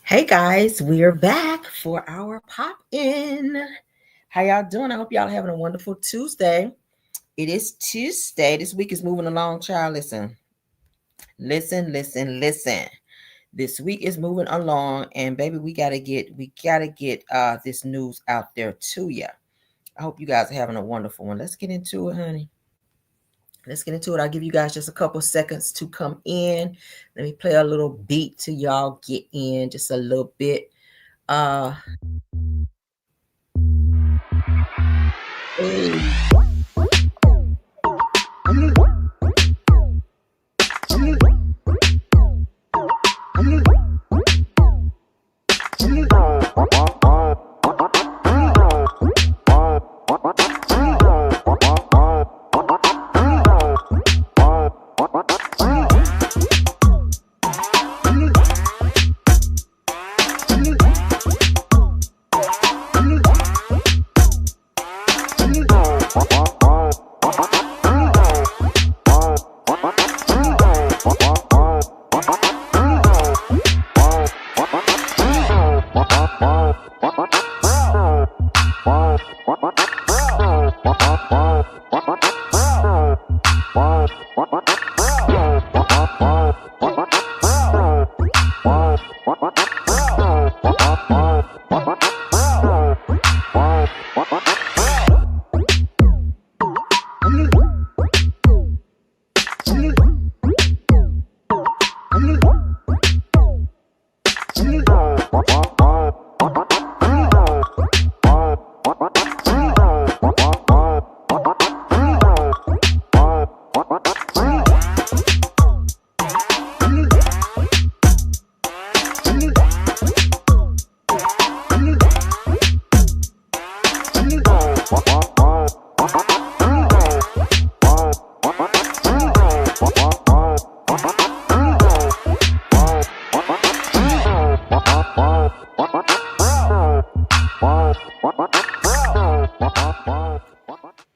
Hey guys, we're back for our pop in. How y'all doing? I hope y'all having a wonderful Tuesday. It is Tuesday. This week is moving along, child. Listen. This week is moving along, and baby, we gotta get this news out there to you. I hope you guys are having a wonderful one. Let's get into it, honey. Let's get into it. I'll give you guys just a couple seconds to come in. Let me play a little beat till y'all get in just a little bit. Hey.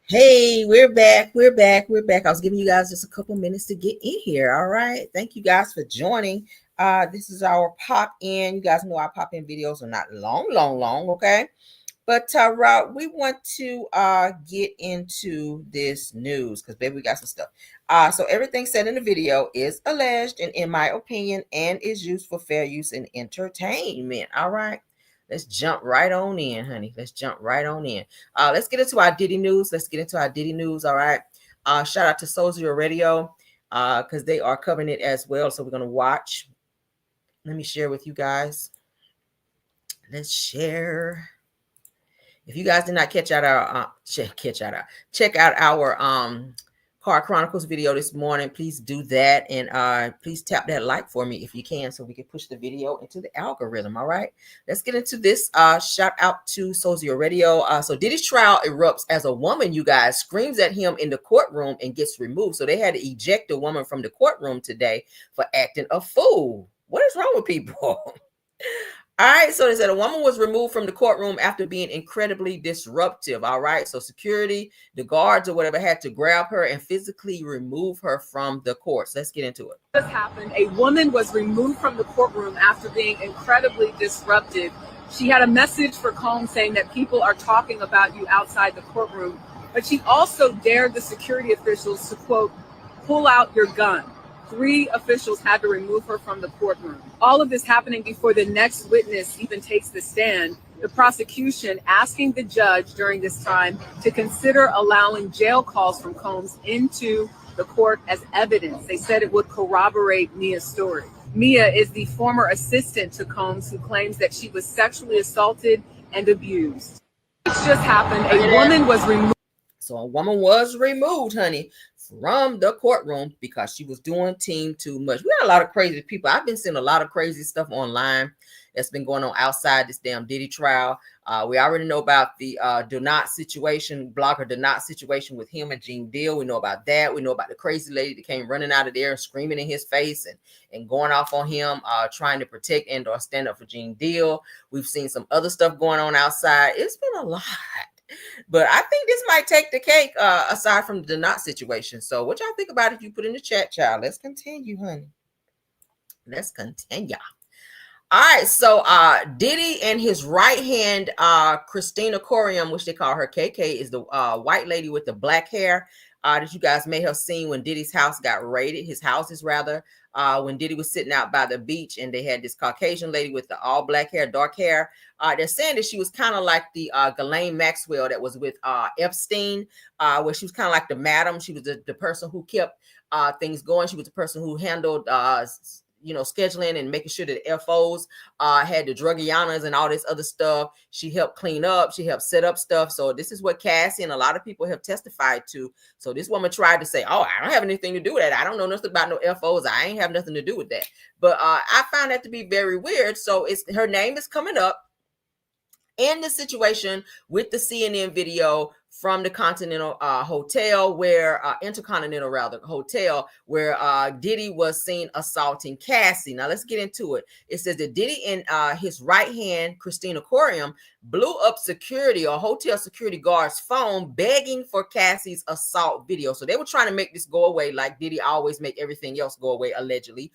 Hey, we're back. I was giving you guys just a couple minutes to get in here. All right. Thank you guys for joining. This is our pop in. You guys know our pop in videos are not long, okay? But we want to get into this news because baby, we got some stuff. So everything said in the video is alleged and in my opinion and is used for fair use and entertainment. All right. Let's jump right on in, honey. Let's jump right on in. Let's get into our Diddy news. All right. Shout out to Soldier Radio because they are covering it as well. So we're going to watch. Let me share with you guys. Let's share. If you guys did not check out our Car Chronicles video this morning, please do that. And please tap that like for me if you can so we can push the video into the algorithm. All right. Let's get into this. Shout out to Soldier Radio. So Diddy's trial erupts as a woman, you guys, screams at him in the courtroom and gets removed. So they had to eject a woman from the courtroom today for acting a fool. What is wrong with people? All right, so they said a woman was removed from the courtroom after being incredibly disruptive. All right, so security, the guards or whatever had to grab her and physically remove her from the courts. Let's get into it. This happened. A woman was removed from the courtroom after being incredibly disruptive. She had a message for Combs saying that people are talking about you outside the courtroom, but she also dared the security officials to, quote, pull out your gun. 3 officials had to remove her from the courtroom. All of this happening before the next witness even takes the stand. The prosecution asking the judge during this time to consider allowing jail calls from Combs into the court as evidence. They said it would corroborate Mia's story. Mia is the former assistant to Combs who claims that she was sexually assaulted and abused. It's just happened. A woman was removed. So a woman was removed, honey, from the courtroom because she was doing team too much. We got a lot of crazy people. I've been seeing a lot of crazy stuff online that's been going on outside this damn Diddy trial. We already know about the blogger situation with him and Gene Deal. We know about that. We know about the crazy lady that came running out of there and screaming in his face and going off on him, trying to protect and or stand up for Gene Deal. We've seen some other stuff going on outside. It's been a lot. But I think this might take the cake aside from the not situation. So what y'all think about it? If you put in the chat, child? Let's continue, honey. Let's continue. All right, so Diddy and his right hand, Christina Corium, which they call her KK, is the white lady with the black hair that you guys may have seen when Diddy's house got raided, his houses rather, when Diddy was sitting out by the beach and they had this Caucasian lady with the all black hair, dark hair. They're saying that she was kind of like the Ghislaine Maxwell that was with Epstein, where she was kind of like the madam. She was the person who kept things going. She was the person who handled scheduling and making sure that FOs had the drugianas and all this other stuff. She helped clean up. She helped set up stuff. So this is what Cassie and a lot of people have testified to. So this woman tried to say, oh, I don't have anything to do with that. I don't know nothing about no FOs. I ain't have nothing to do with that. But I found that to be very weird. So her name is coming up in the situation with the CNN video from the Continental Hotel, where Intercontinental rather Hotel, where Diddy was seen assaulting Cassie. Now let's get into it. It says that Diddy and his right hand, Christina Corium, blew up security or hotel security guard's phone, begging for Cassie's assault video. So they were trying to make this go away, like Diddy always make everything else go away, allegedly.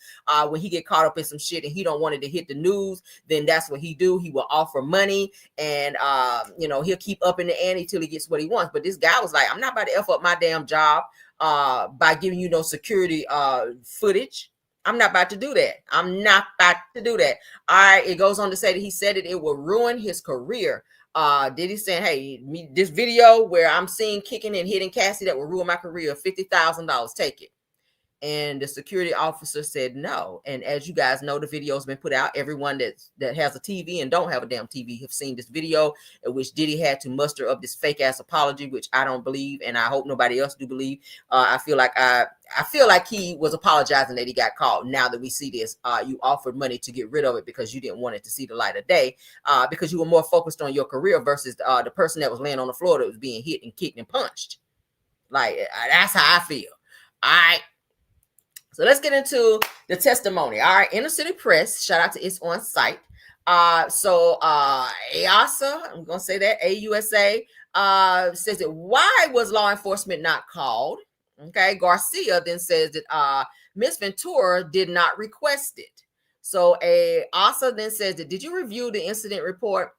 When he get caught up in some shit and he don't want it to hit the news, then that's what he do. He will offer money and he'll keep up in the ante till he gets what he wants. But this guy was like, I'm not about to F up my damn job by giving you no security footage. I'm not about to do that. I'm not about to do that. All right. It goes on to say that he said it will ruin his career. Diddy saying, hey, this video where I'm seeing kicking and hitting Cassie that will ruin my career, $50,000, take it. And the security officer said no. And as you guys know, the video's been put out. Everyone that has a TV and don't have a damn TV have seen this video in which Diddy had to muster up this fake ass apology, which I don't believe, and I hope nobody else do believe. I feel like he was apologizing that he got caught. Now that we see this, you offered money to get rid of it because you didn't want it to see the light of day, because you were more focused on your career versus the person that was laying on the floor that was being hit and kicked and punched. Like, that's how I feel. All right. So let's get into the testimony. All right, Inner City Press, shout out to It's On Site. ASA, I'm going to say that, AUSA, says that why was law enforcement not called? Okay, Garcia then says that Ms. Ventura did not request it. So ASA then says that, did you review the incident report?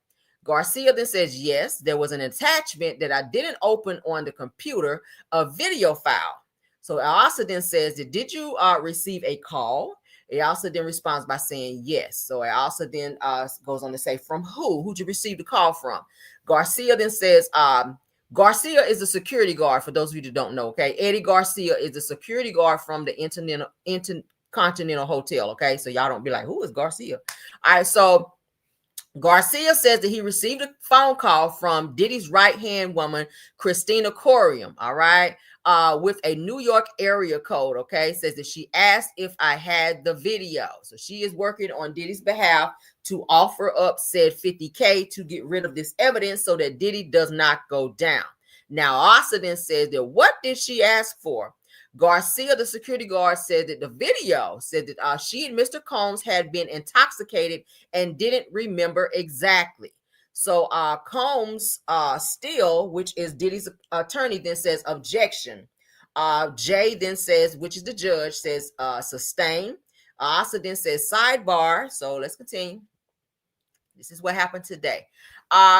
Garcia then says, yes, there was an attachment that I didn't open on the computer, a video file. So Asa then says that, did you receive a call? Asa then responds by saying yes. So Asa then goes on to say, from who? Who'd you receive the call from? Garcia then says, Garcia is a security guard, for those of you that don't know, okay? Eddie Garcia is a security guard from the Intercontinental Hotel, okay? So y'all don't be like, who is Garcia? All right, so Garcia says that he received a phone call from Diddy's right-hand woman, Christina Corium, all right, with a New York area code, okay? Says that she asked if I had the video. So she is working on Diddy's behalf to offer up said $50K to get rid of this evidence so that Diddy does not go down. Now, Asa then says that what did she ask for? Garcia, the security guard, said that the video said that she and Mr. Combs had been intoxicated and didn't remember exactly. So Combs still, which is Diddy's attorney, then says objection. Jay then says, which is the judge, says sustain. Asa then says sidebar. So let's continue. This is what happened today.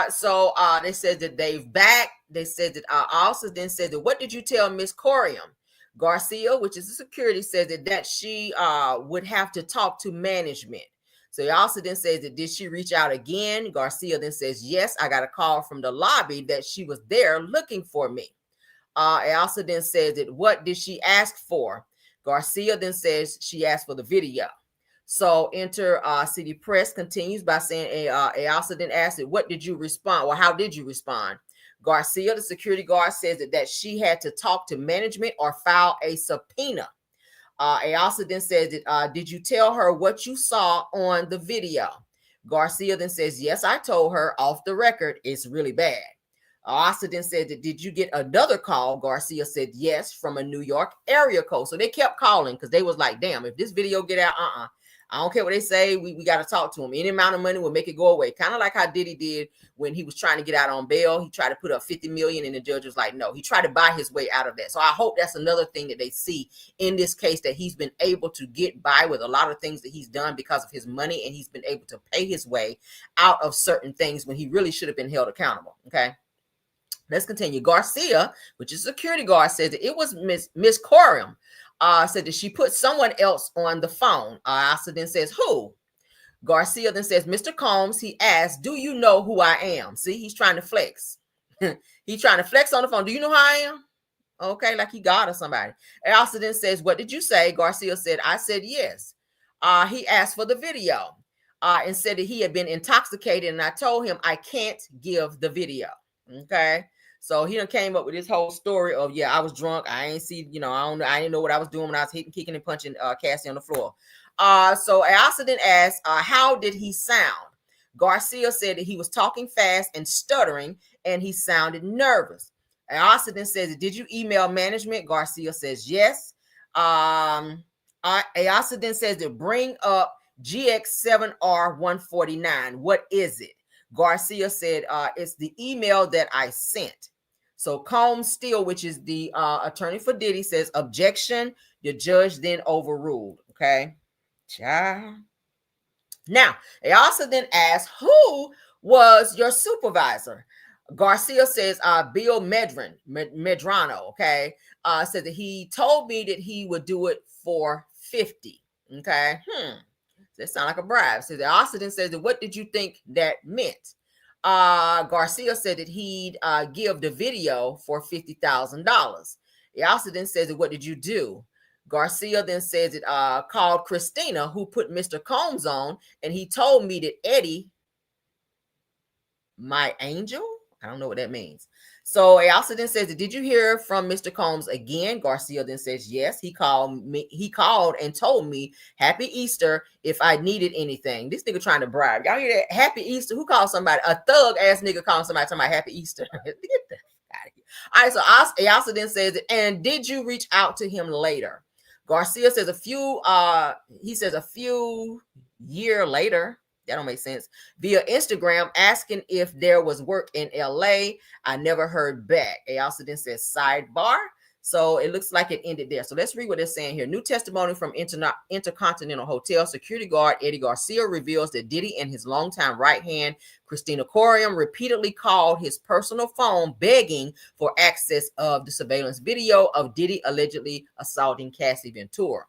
So they said that they've back. They said that Asa then said that, what did you tell Miss Corium? Garcia, which is the security, says that she would have to talk to management. So he also then says that, did she reach out again? Garcia then says, yes, I got a call from the lobby that she was there looking for me. It also then says that, what did she ask for? Garcia then says she asked for the video. So Inner City Press continues by saying, it also then asked it, what did you respond? Or how did you respond? Garcia, the security guard, says that she had to talk to management or file a subpoena. It also then says that, did you tell her what you saw on the video? Garcia then says, yes, I told her off the record. It's really bad. Also then said that, did you get another call? Garcia said, yes, from a New York area code. So they kept calling because they was like, damn, if this video get out, I don't care what they say. We got to talk to him. Any amount of money will make it go away. Kind of like how Diddy did when he was trying to get out on bail. He tried to put up 50 million and the judge was like, no. He tried to buy his way out of that. So I hope that's another thing that they see in this case, that he's been able to get by with a lot of things that he's done because of his money, and he's been able to pay his way out of certain things when he really should have been held accountable. Okay. Let's continue. Garcia, which is a security guard, says that it was Miss Corium. Said that she put someone else on the phone. Also then says, who? Garcia then says, Mr. Combs, he asked, do you know who I am? See, he's trying to flex. He's trying to flex on the phone. Do you know who I am? Okay, like he God or somebody. And also then says, what did you say? Garcia said, I said yes. He asked for the video and said that he had been intoxicated, and I told him I can't give the video. Okay. So he done came up with this whole story of, yeah, I was drunk. I ain't see, I didn't know what I was doing when I was hitting, kicking, and punching Cassie on the floor. So I also then asked, how did he sound? Garcia said that he was talking fast and stuttering, and he sounded nervous. And also then says, did you email management? Garcia says yes. I also then says to bring up GX7R149. What is it? Garcia said, it's the email that I sent. So Combs Steele, which is the attorney for Diddy, says objection. The judge then overruled. Okay. Child. Now, they also then asked, who was your supervisor? Garcia says, Bill Medrano, okay, said that he told me that he would do it for 50. Okay. That sounds like a bribe. So the Austin says that, what did you think that meant? Garcia said that he'd give the video for $50,000. He also then says that, what did you do? Garcia then says it called Christina, who put Mr. Combs on, and he told me that Eddie, my angel, I don't know what that means. So he also then says, did you hear from Mr. Combs again? Garcia then says, yes, he called and told me Happy Easter if I needed anything. This nigga trying to bribe. Y'all hear that? Happy Easter. Who called somebody? A thug ass nigga calling somebody talking about Happy Easter. Get the out of here. All right, so he also then says, and did you reach out to him later? Garcia says a few year later. That don't make sense. Via Instagram, asking if there was work in LA. I never heard back. It also then says sidebar. So it looks like it ended there. So let's read what they're saying here. New testimony from Intercontinental Hotel security guard Eddie Garcia reveals that Diddy and his longtime right hand, Christina Corium, repeatedly called his personal phone begging for access of the surveillance video of Diddy allegedly assaulting Cassie Ventura.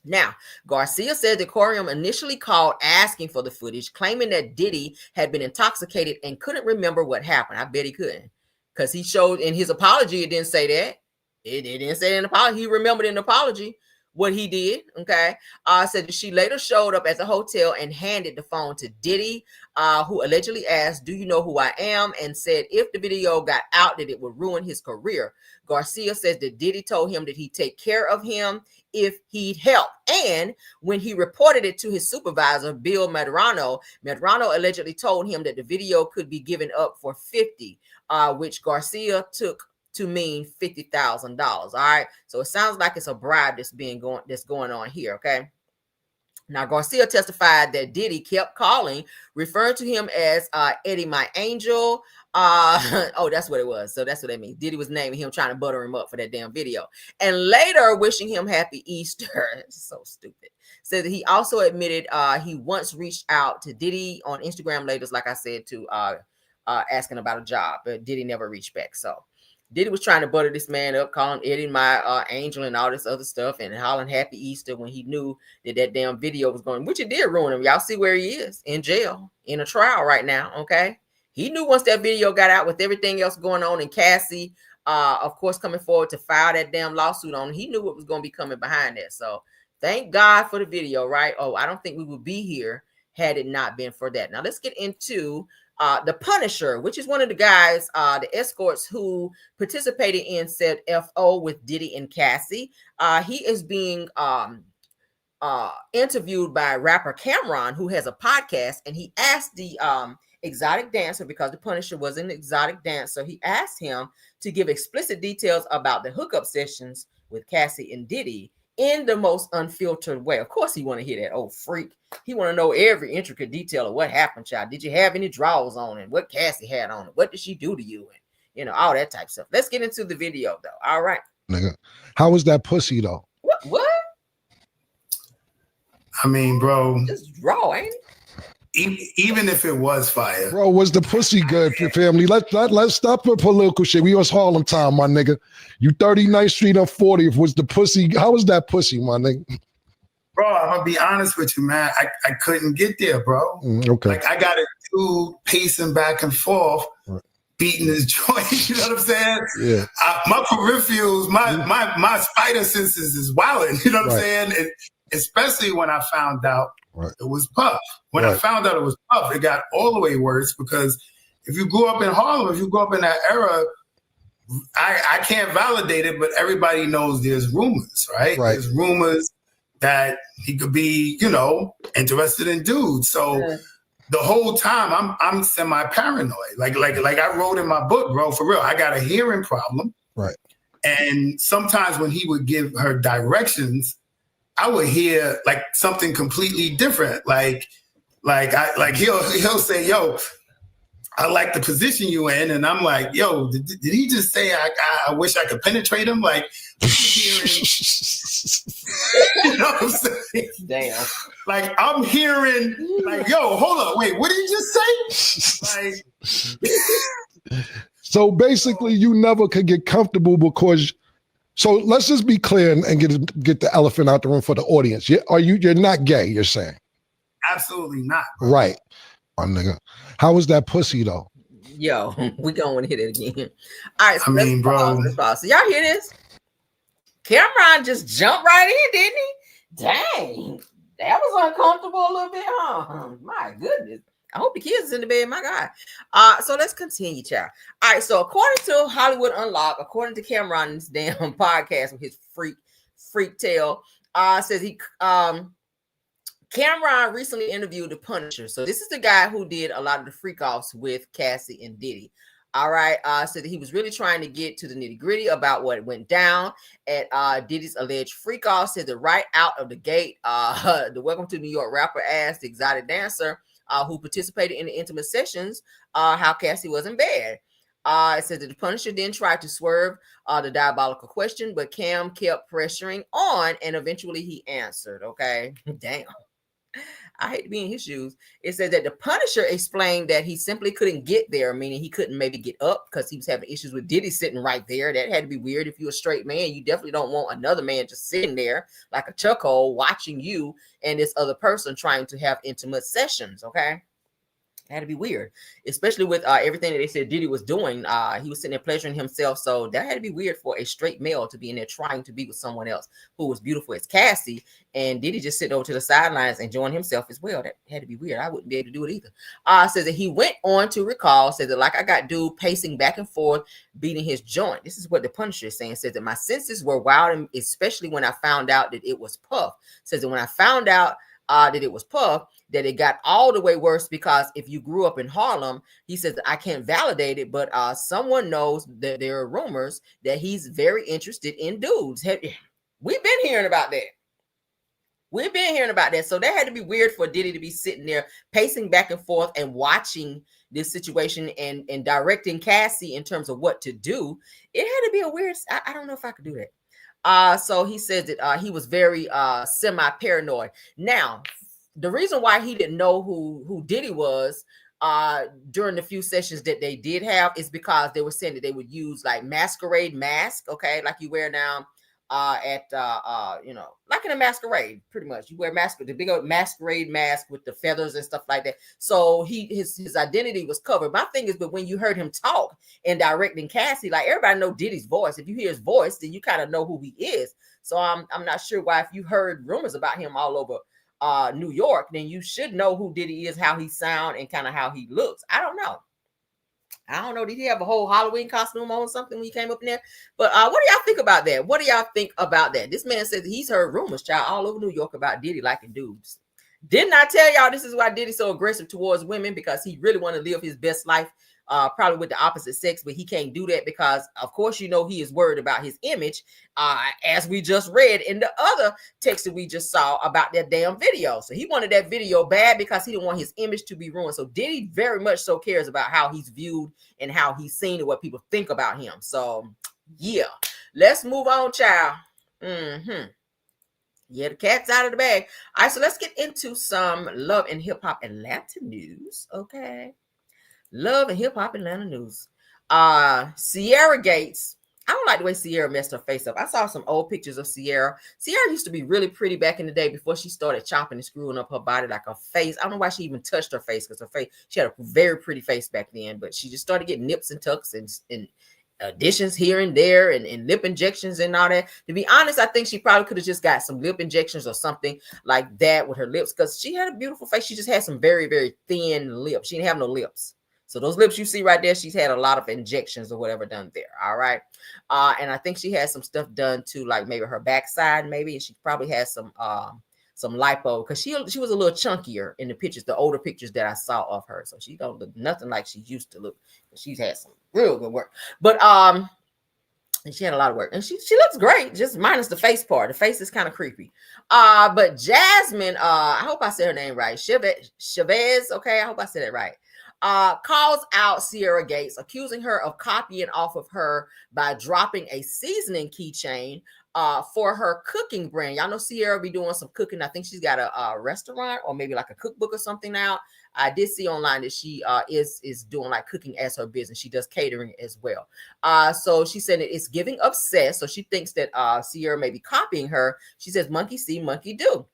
Now, Garcia said that Corium initially called asking for the footage, claiming that Diddy had been intoxicated and couldn't remember what happened. I bet he couldn't, because he showed in his apology, it didn't say that. It didn't say in the apology. He remembered in the apology what he did. Okay. Said that she later showed up at the hotel and handed the phone to Diddy, who allegedly asked, do you know who I am? And said if the video got out, that it would ruin his career. Garcia says that Diddy told him that he'd take care of him if he'd help. And when he reported it to his supervisor, Bill Medrano allegedly told him that the video could be given up for 50, which Garcia took to mean $50,000. All right. So it sounds like it's a bribe that's going on here. Okay. Now, Garcia testified that Diddy kept calling, referring to him as Eddie, my angel. Oh, that's what it was. So that's what that means. Diddy was naming him, trying to butter him up for that damn video. And later wishing him Happy Easter. So stupid. Said that he also admitted he once reached out to Diddy on Instagram later, like I said, to asking about a job, but Diddy never reached back. So Diddy was trying to butter this man up, calling Eddie my angel and all this other stuff, and hollering Happy Easter when he knew that damn video was going, which it did ruin him. Y'all see where he is, in jail, in a trial right now, okay? He knew once that video got out with everything else going on, and Cassie, of course, coming forward to file that damn lawsuit on him, he knew what was going to be coming behind that. So thank God for the video, right? Oh, I don't think we would be here had it not been for that. Now let's get into the Punisher, which is one of the guys, the escorts who participated in said FO with Diddy and Cassie. He is being interviewed by rapper Cameron, who has a podcast, and he asked the exotic dancer, because the Punisher was an exotic dancer, he asked him to give explicit details about the hookup sessions with Cassie and Diddy in the most unfiltered way. Of course, he want to hear that old freak. He want to know every intricate detail of what happened, child. Did you have any drawers on and what Cassie had on it? What did she do to you? And all that type of stuff. Let's get into the video though. All right. Nigga, how was that pussy though? What? I mean, bro, just raw, ain't it? Even if it was fire, bro, was the pussy good for family? Let's stop with political shit. We was Harlem time, my nigga. You 39th Street on 40th. Was the pussy? How was that pussy, my nigga? Bro, I'm gonna be honest with you, man. I couldn't get there, bro. Okay. Like I got a dude pacing back and forth, beating his joint. You know what I'm saying? Yeah. My peripherals, my spider senses is wilding. You know what I'm saying? And especially when I found out it was Puff. When I found out it was Puff, it got all the way worse because if you grew up in Harlem, if you grew up in that era, I can't validate it, but everybody knows there's rumors, right? There's rumors that he could be, interested in dudes. So the whole time I'm semi-paranoid. Like I wrote in my book, bro, for real. I got a hearing problem. Right. And sometimes when he would give her directions, I would hear like something completely different. Like he'll say, yo, I like the position you in. And I'm like, yo, did he just say I wish I could penetrate him? Like, hearing, you know what I'm saying? Damn. Like, I'm hearing, like, yo, hold on, wait, what did he just say? Like, so basically, you never could get comfortable because. So let's just be clear and get the elephant out the room for the audience. You're not gay, you're saying? Absolutely not. Bro. Right. My nigga. How was that pussy though? Yo, we gonna hit it again. All right, so let's pause. So y'all hear this? Cameron just jumped right in, didn't he? Dang, that was uncomfortable a little bit, huh? My goodness. I hope the kids is in the bed, my God. So let's continue, child. All right, so according to Hollywood Unlocked, according to Cameron's damn podcast with his freak tale, says Cameron recently interviewed the Punisher. So this is the guy who did a lot of the freak offs with Cassie and Diddy. All right, said that he was really trying to get to the nitty gritty about what went down at Diddy's alleged freak off. Said that right out of the gate, the Welcome to New York rapper asked the exotic dancer who participated in the intimate sessions how Cassie was in bed. It says that the Punisher then tried to swerve the diabolical question, but Cam kept pressuring on, and eventually he answered. Okay, damn. I hate to be in his shoes. It says that the Punisher explained that he simply couldn't get there, meaning he couldn't maybe get up because he was having issues with Diddy sitting right there. That had to be weird. If you're a straight man, you definitely don't want another man just sitting there like a chuckhole watching you and this other person trying to have intimate sessions, okay? It had to be weird, especially with everything that they said Diddy was doing. He was sitting there pleasuring himself. So that had to be weird for a straight male to be in there trying to be with someone else who was beautiful as Cassie. And Diddy just sitting over to the sidelines enjoying himself as well. That had to be weird. I wouldn't be able to do it either. Says that he went on to recall, says that like I got dude pacing back and forth, beating his joint. This is what the Punisher is saying. Says that my senses were wild, especially when I found out that it was Puff. Says that when I found out that it was Puff, that it got all the way worse because if you grew up in Harlem, he says, I can't validate it, but someone knows that there are rumors that he's very interested in dudes. We've been hearing about that. So that had to be weird for Diddy to be sitting there pacing back and forth and watching this situation and directing Cassie in terms of what to do. It had to be a weird, I don't know if I could do that. So he says that he was very semi-paranoid. Now, the reason why he didn't know who Diddy was during the few sessions that they did have is because they were saying that they would use like masquerade mask, okay, like you wear now at like in a masquerade, pretty much. You wear the big old masquerade mask with the feathers and stuff like that. So his identity was covered. My thing is, but when you heard him talk and directing Cassie, like everybody know Diddy's voice. If you hear his voice, then you kind of know who he is. So I'm not sure why, if you heard rumors about him all over New York, then you should know who Diddy is, how he sound, and kind of how he looks. I don't know. Did he have a whole Halloween costume on or something when he came up in there? But what do y'all think about that? This man says he's heard rumors, child, all over New York about Diddy liking dudes. Didn't I tell y'all this is why Diddy's so aggressive towards women? Because he really want to live his best life probably with the opposite sex, but he can't do that because, of course, you know, he is worried about his image, as we just read in the other text that we just saw about that damn video. So he wanted that video bad because he didn't want his image to be ruined. So Diddy very much so cares about how he's viewed and how he's seen and what people think about him. So yeah, let's move on, child. Yeah, the cat's out of the bag. All right, so let's get into some Love and Hip Hop Atlanta news. Okay. Love and Hip Hop Atlanta news. Sierra Gates. I don't like the way Sierra messed her face up. I saw some old pictures of Sierra. Sierra used to be really pretty back in the day before she started chopping and screwing up her body, like her face. I don't know why she even touched her face, because her face, she had a very pretty face back then, but she just started getting nips and tucks and additions here and there and lip injections and all that. To be honest, I think she probably could have just got some lip injections or something like that with her lips, because she had a beautiful face. She just had some very, very thin lips. She didn't have no lips. So those lips you see right there, she's had a lot of injections or whatever done there. All right. And I think she had some stuff done to, like, maybe her backside, maybe. And she probably had some lipo, because she was a little chunkier in the pictures, the older pictures that I saw of her. So she don't look nothing like she used to look. She's had some real good work. But and she had a lot of work, and she looks great, just minus the face part. The face is kind of creepy. But Jasmine, I hope I said her name right. Chavez, okay, I hope I said it right. Calls out Sierra Gates, accusing her of copying off of her by dropping a seasoning keychain for her cooking brand. Y'all know Sierra be doing some cooking. I think she's got a restaurant or maybe like a cookbook or something now. I did see online that she is doing like cooking as her business. She does catering as well. So she said it's giving obsessed. So she thinks that Sierra may be copying her. She says, monkey see, monkey do.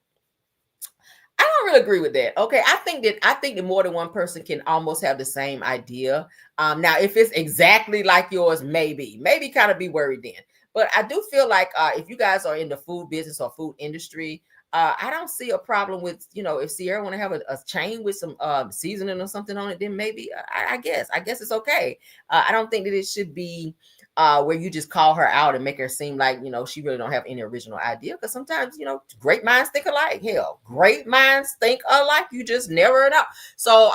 I don't really agree with that. Okay, I think that more than one person can almost have the same idea. Now, if it's exactly like yours, maybe kind of be worried then. But I do feel like if you guys are in the food business or food industry, I don't see a problem with, you know, if Sierra want to have a chain with some seasoning or something on it, then maybe I guess it's okay. I don't think that it should be where you just call her out and make her seem like, you know, she really don't have any original idea. Because sometimes, you know, great minds think alike. Hell, great minds think alike. You just never know. So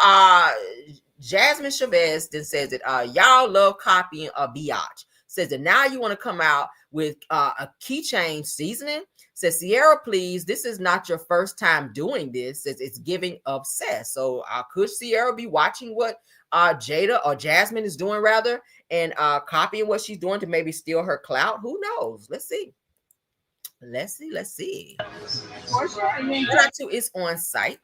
Jasmine Chavez then says that y'all love copying a biatch. Says that now you want to come out with a keychain seasoning. Says, Sierra, please, this is not your first time doing this. Says it's giving obsessed. So could Sierra be watching what Jada or Jasmine is doing rather, and copying what she's doing to maybe steal her clout? Who knows? Let's see. Porsha, shout out to It's On Site.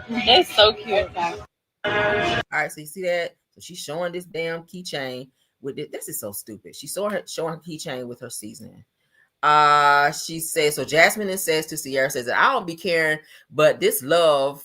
That's so cute. All right, so you see that? So she's showing this damn keychain with it. This is so stupid. She's showing her keychain with her seasoning. She says, so Jasmine says to Sierra, says that I don't be caring, but this no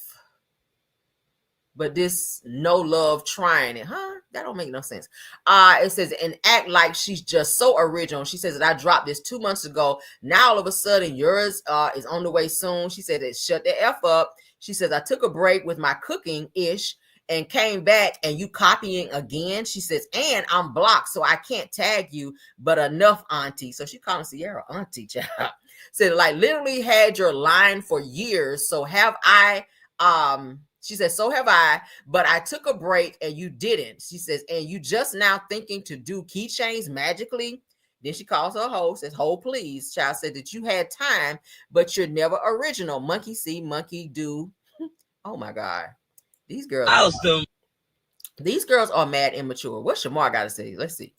love trying it, huh? That don't make no sense. It says, and act like she's just so original. She says that I dropped this 2 months ago. Now all of a sudden yours is on the way soon. She said that shut the F up. She says I took a break with my cooking ish and came back, and you copying again. She says, and I'm blocked, so I can't tag you, but enough, auntie. So she calling Sierra auntie, child. Said, like, literally had your line for years. So have I, she says, so have I, but I took a break and you didn't. She says, and you just now thinking to do keychains magically. Then she calls her hoe, says, ho, please. Child said that you had time, but you're never original. Monkey see, monkey do. Oh my God. These girls are mad immature. What Shamar got to say? Let's see.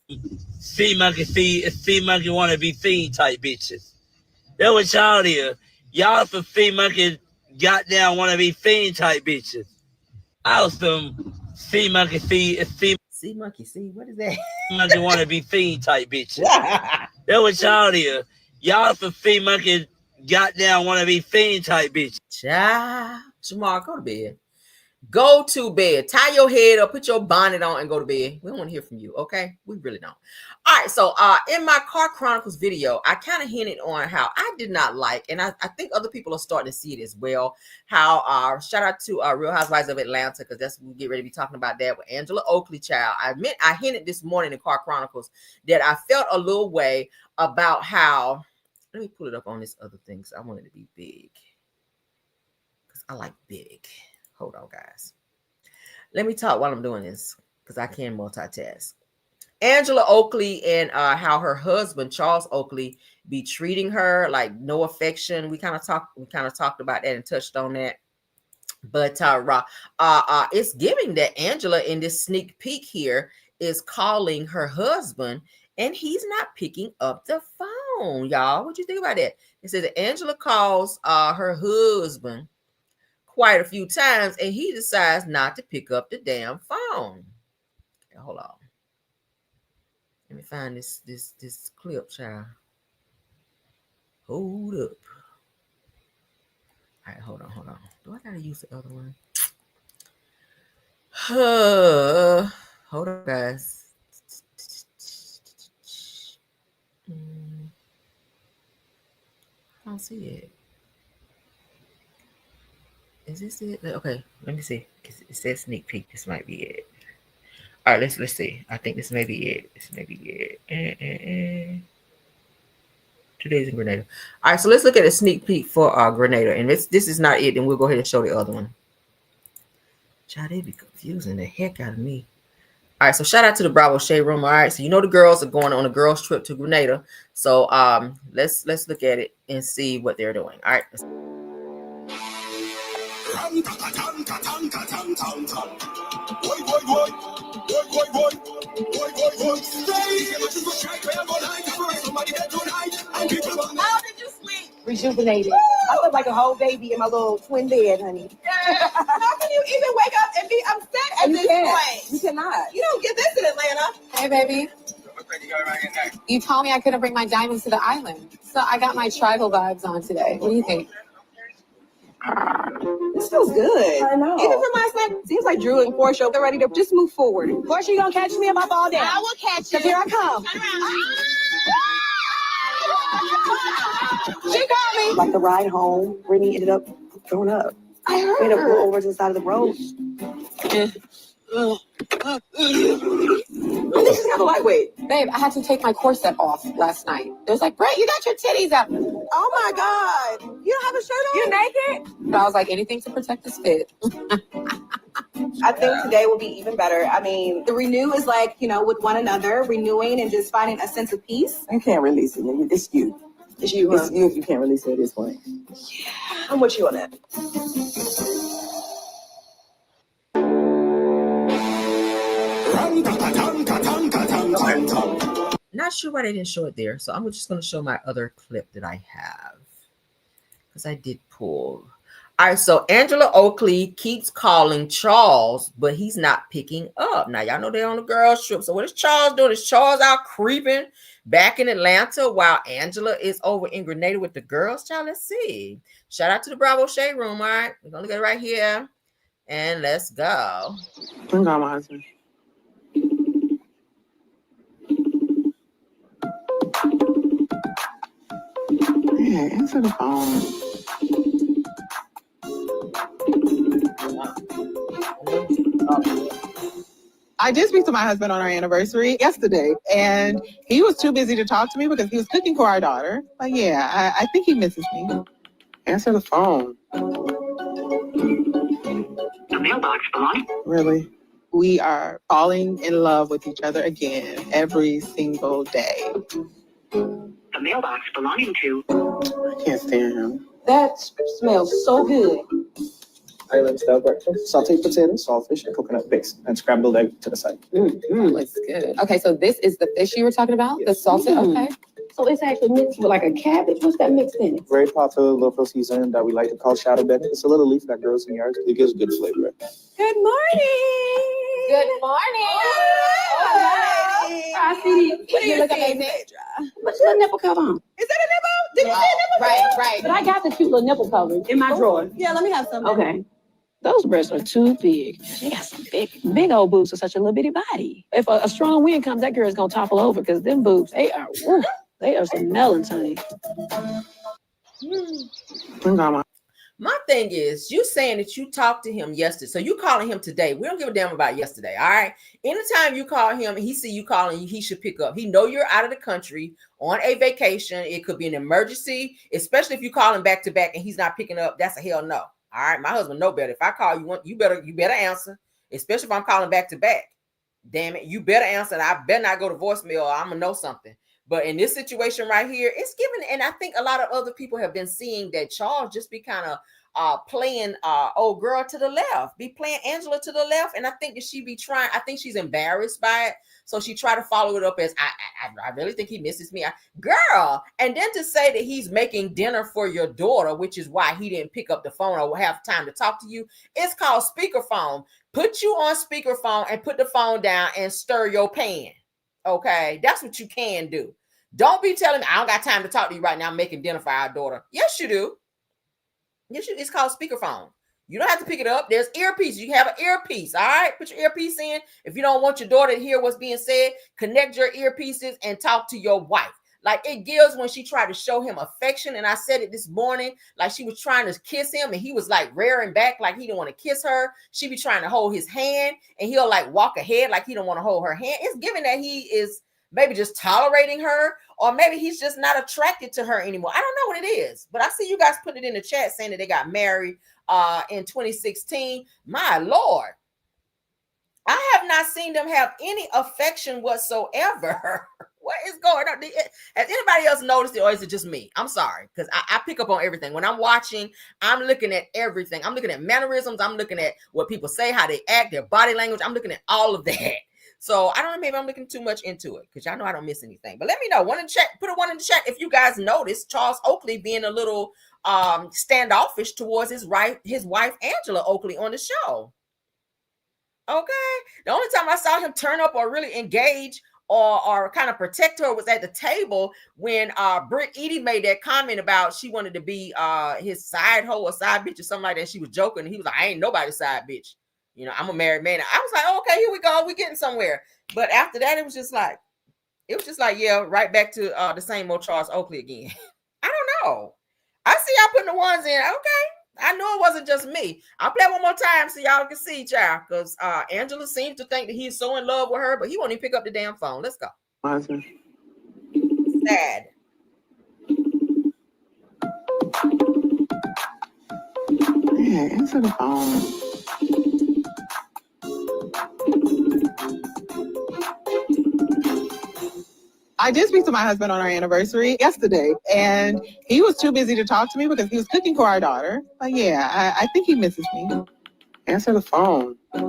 Fee monkey want to be fiend type bitches. That what y'all here. Y'all for fee monkey goddamn want to be fiend type bitches. I was them fee monkey. See monkey, see what is that? Monkey want to be fiend type bitches. That what y'all here. Y'all for fee monkey goddamn want to be fiend type bitches. Child, Shamar, go to bed. Go to bed. Tie your head up, put your bonnet on, and go to bed. We don't want to hear from you, okay? We really don't. All right, so in my Car Chronicles video, I kind of hinted on how I did not like, and I think other people are starting to see it as well, how shout out to Real Housewives of Atlanta, because that's we get ready to be talking about that with Angela Oakley, child. I hinted this morning in Car Chronicles that I felt a little way about how, let me pull it up on this other thing, because I want it to be big, because I like big. Hold on, guys. Let me talk while I'm doing this because I can multitask. Angela Oakley and how her husband Charles Oakley be treating her like no affection. We kind of talked about that and touched on that. But it's giving that Angela in this sneak peek here is calling her husband and he's not picking up the phone, y'all. What you think about that? It says that Angela calls her husband quite a few times and he decides not to pick up the damn phone. Okay, hold on. Let me find this clip, child. Hold up. All right, hold on. Do I gotta use the other one? Hold on, guys. I don't see it. Is this it? Okay, let me see. It says sneak peek. This might be it. All right, let's see. I think this may be it. This may be it. 2 days in Grenada. All right, so let's look at a sneak peek for Grenada. And this is not it, then we'll go ahead and show the other one. Child, they be confusing the heck out of me. All right, so shout out to the Bravo Shade Room. All right, so you know the girls are going on a girls trip to Grenada. So let's look at it and see what they're doing. All right. How did you sleep? Rejuvenated. I feel like a whole baby in my little twin bed, honey. How can you even wake up and be upset at this point? You cannot. You don't get this in Atlanta. Hey, baby. You told me I couldn't bring my diamonds to the island, so I got my tribal vibes on today. What do you think? This feels good. I know. Even from last night, seems like Drew and Porsha, they're ready to just move forward. Porsha, you gonna catch me if I fall down? I will catch you. Here I come. Turn around. She got me. Like the ride home, Brittany ended up throwing up. I heard her. We ended up pull over to the side of the road. This is kind of lightweight. Babe, I had to take my corset off last night. It was like, Brett, you got your titties out. Oh my God. You don't have a shirt on? You naked? But I was like, anything to protect this fit. I think today will be even better. I mean, the renew is like, with one another, renewing and just finding a sense of peace. You can't release it. It's you. It's you, huh? It's you if you can't release it at this point. Yeah, I'm with you on that. Not sure why they didn't show it there. So I'm just going to show my other clip that I have. Because I did pull. All right, so Angela Oakley keeps calling Charles, but he's not picking up. Now, y'all know they're on the girls' trip. So what is Charles doing? Is Charles out creeping back in Atlanta while Angela is over in Grenada with the girls? Child, let's see. Shout out to the Bravo Shade Room, all right? We're going to look at it right here. And let's go. Bring on my husband. Yeah, answer the phone. I did speak to my husband on our anniversary yesterday, and he was too busy to talk to me because he was cooking for our daughter. But yeah, I think he misses me. Answer the phone. The mailbox belonging. Really? We are falling in love with each other again every single day. The mailbox belonging to. I can't stand him. That smells so good. Island-style breakfast, sauteed potatoes, saltfish, and coconut base, and scrambled egg to the side. Looks good. Okay, so this is the fish you were talking about? Yes. The salted, okay. So it's actually mixed with like a cabbage. What's that mixed in it? Very popular local season that we like to call shadow bed. It's a little leaf that grows in yards. It gives good flavor. Good morning. Good morning. I see. You look amazing. What's the nipple cover on? Is that a nipple? Did you see a nipple? Right. But I got the cute little nipple cover in my drawer. Yeah, let me have some. Okay. Those breasts are too big. She got some big old boobs for such a little bitty body. If a strong wind comes, that girl's gonna topple over because them boobs, they are some melons, honey. My thing is, you saying that you talked to him yesterday. So you calling him today. We don't give a damn about yesterday, all right? Anytime you call him and he see you calling you, he should pick up. He know you're out of the country on a vacation. It could be an emergency, especially if you call him back to back and he's not picking up. That's a hell no. All right, my husband know better. If I call you, you better answer. especially if I'm calling back to back. Damn it, you better answer. And I better not go to voicemail, or I'm gonna know something. But in this situation right here, it's given, and I think a lot of other people have been seeing that Charles just be kind of playing old girl to the left, be playing Angela to the left, and I think that she be trying. I think she's embarrassed by it, so she try to follow it up as I really think he misses me, girl. And then to say that he's making dinner for your daughter, which is why he didn't pick up the phone or have time to talk to you. It's called speakerphone. Put you on speakerphone and put the phone down and stir your pan. Okay, that's what you can do. Don't be telling me I don't got time to talk to you right now. I'm making dinner for our daughter. Yes, you do. Yes, it's called speakerphone. You don't have to pick it up. There's earpiece. You have an earpiece. All right, put your earpiece in. If you don't want your daughter to hear what's being said, connect your earpieces and talk to your wife. Like it gives when she tried to show him affection. And I said it this morning, like she was trying to kiss him and he was like rearing back like he didn't want to kiss her. She be trying to hold his hand and he'll like walk ahead like he don't want to hold her hand. It's given that he is maybe just tolerating her, or maybe he's just not attracted to her anymore. I don't know what it is, but I see you guys putting it in the chat saying that they got married in 2016. My Lord. I have not seen them have any affection whatsoever. What is going on? Has anybody else noticed it, or is it just me? I'm sorry, because I pick up on everything. When I'm watching, I'm looking at everything. I'm looking at mannerisms. I'm looking at what people say, how they act, their body language. I'm looking at all of that. So I don't know, maybe I'm looking too much into it, because y'all know I don't miss anything. But let me know. One in the chat. Put a one in the chat if you guys noticed Charles Oakley being a little standoffish towards his wife Angela Oakley on the show. Okay. The only time I saw him turn up or really engage or kind of protect her was at the table when Britt Edie made that comment about she wanted to be his side hoe or side bitch or something like that. She was joking. And he was like, I ain't nobody's side bitch. You know, I'm a married man. I was like, oh, okay, here we go. We're getting somewhere. But after that, it was just like, yeah, right back to the same old Charles Oakley again. I don't know. I see y'all putting the ones in. Okay. I know it wasn't just me. I'll play one more time so y'all can see, child. Because Angela seems to think that he's so in love with her, but he won't even pick up the damn phone. Let's go. Sad. Yeah, answer the phone. I did speak to my husband on our anniversary yesterday, and he was too busy to talk to me because he was cooking for our daughter. But yeah, I think he misses me. Answer the phone. The